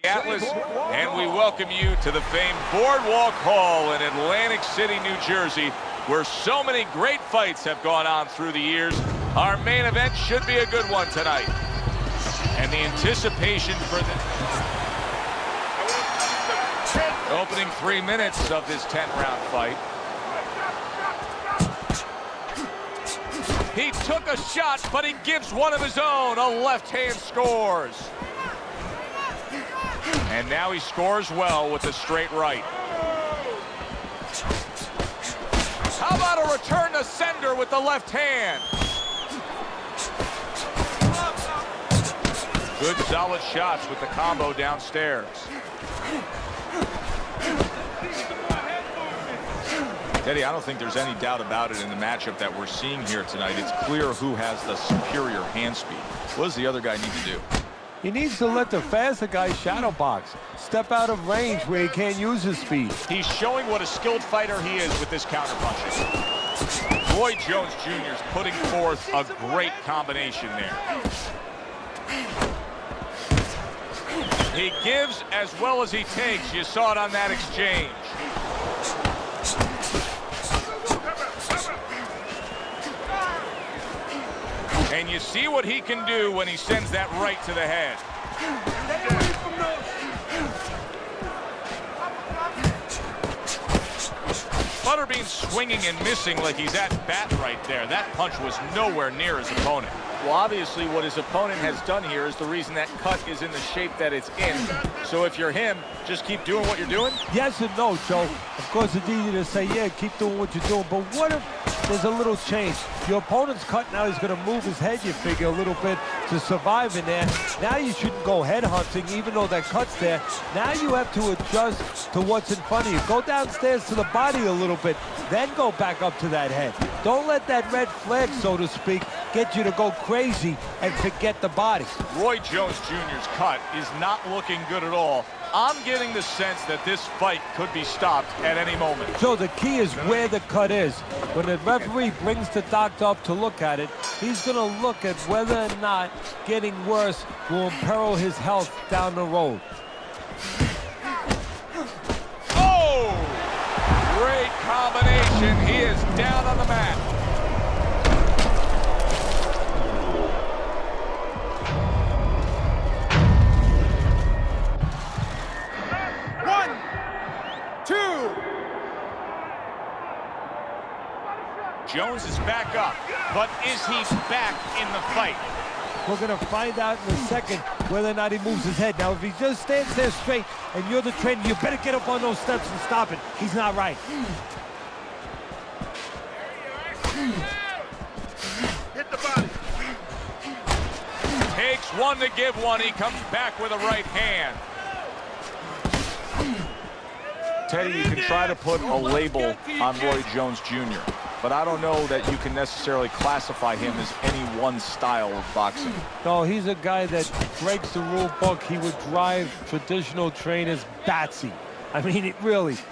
Atlas, and we welcome you to the famed Boardwalk Hall in Atlantic City, New Jersey, where so many great fights have gone on through the years. Our main event should be a good one tonight. And the anticipation for the opening 3 minutes of this 10-round fight. He took a shot, but he gives one of his own. A left hand scores. And now he scores well with a straight right. How about a return to sender with the left hand? Good solid shots with the combo downstairs. Teddy, I don't think there's any doubt about it in the matchup that we're seeing here tonight. It's clear who has the superior hand speed. What does the other guy need to do? He needs to let the faster guy shadow box. Step out of range where he can't use his speed. He's showing what a skilled fighter he is with this counterpunching. Roy Jones Jr. is putting forth a great combination there. He gives as well as he takes. You saw it on that exchange. And you see what he can do when he sends that right to the head. Butterbean swinging and missing like he's at bat right there. That punch was nowhere near his opponent. Well, obviously what his opponent has done here is the reason that cut is in the shape that it's in. So if you're him, just keep doing what you're doing? Yes and no, Joe. Of course, it's easy to say, yeah, keep doing what you're doing. But what if there's a little change? Your opponent's cut now. He's going to move his head, you figure, a little bit to survive in there. Now you shouldn't go head hunting, even though that cut's there. Now you have to adjust to what's in front of you. Go downstairs to the body a little bit, then go back up to that head. Don't let that red flag, so to speak, get you to go crazy and forget the body. Roy Jones Jr.'s cut is not looking good at all. I'm getting the sense that this fight could be stopped at any moment. So the key is where the cut is. When the referee brings the doctor up to look at it, he's going to look at whether or not getting worse will imperil his health down the road. Oh! Great combination. He is down on the mat. Jones is back up, but is he back in the fight? We're going to find out in a second whether or not he moves his head. Now, if he just stands there straight and you're the trainer, you better get up on those steps and stop it. He's not right. Hit the body. Takes one to give one. He comes back with a right hand. Teddy, you can try to put a label on Roy Jones Jr., but I don't know that you can necessarily classify him as any one style of boxing. No, he's a guy that breaks the rule book. He would drive traditional trainers batsy. I mean,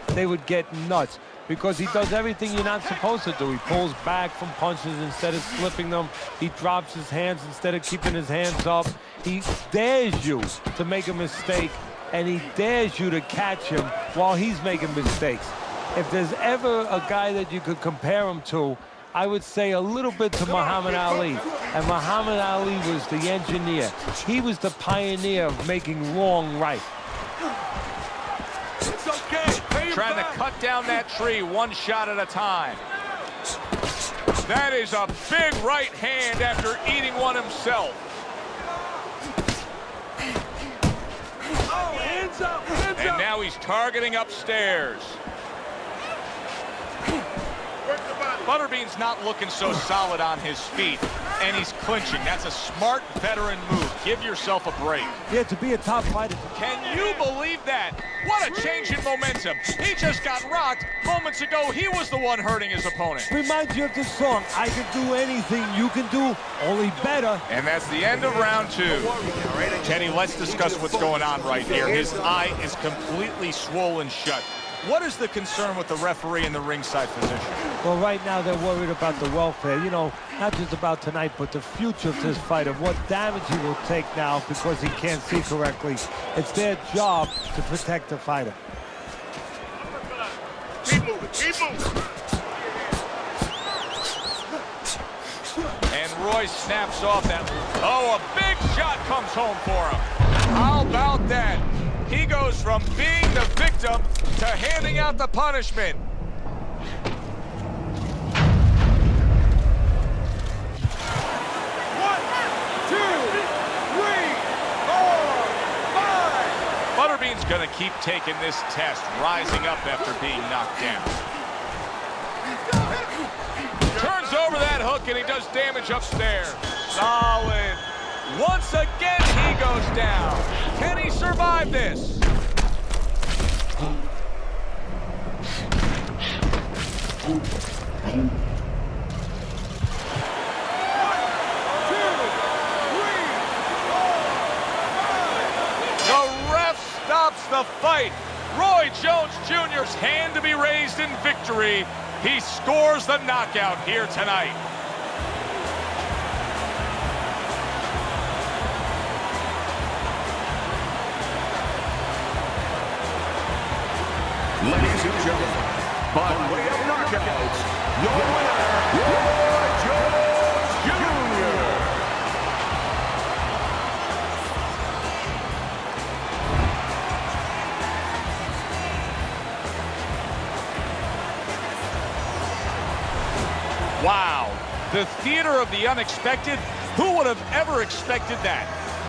they would get nuts because he does everything you're not supposed to do. He pulls back from punches instead of slipping them. He drops his hands instead of keeping his hands up. He dares you to make a mistake, and he dares you to catch him while he's making mistakes. If there's ever a guy that you could compare him to, I would say a little bit to Muhammad Ali. And Muhammad Ali was the engineer. He was the pioneer of making wrong right. It's okay. Trying to cut down that tree one shot at a time. That is a big right hand after eating one himself. And now he's targeting upstairs. Butterbean's not looking so solid on his feet, and he's clinching. That's a smart veteran move. Give yourself a break. Yeah, to be a top fighter. Can you believe that? What a change in momentum. He just got rocked. Moments ago, he was the one hurting his opponent. Reminds you of the song, I can do anything you can do, only better. And that's the end of round two. Kenny, let's discuss what's going on right here. His eye is completely swollen shut. What is the concern with the referee in the ringside position? Well, right now they're worried about the welfare. You know, not just about tonight, but the future of this fight, of what damage he will take now because he can't see correctly. It's their job to protect the fighter. Keep moving, keep moving. And Roy snaps off that. Oh, a big shot comes home for him. How about that? He goes from being the victim to handing out the punishment. Butterbean's gonna keep taking this test, rising up after being knocked down. Turns over that hook and he does damage upstairs. Solid. Once again he goes down. Can he survive this? Stops the fight. Roy Jones Jr.'s hand to be raised in victory. He scores the knockout here tonight. Ladies and gentlemen, by way of knockouts, your winner, Roy Jones Jr. Wow, the theater of the unexpected. Who would have ever expected that?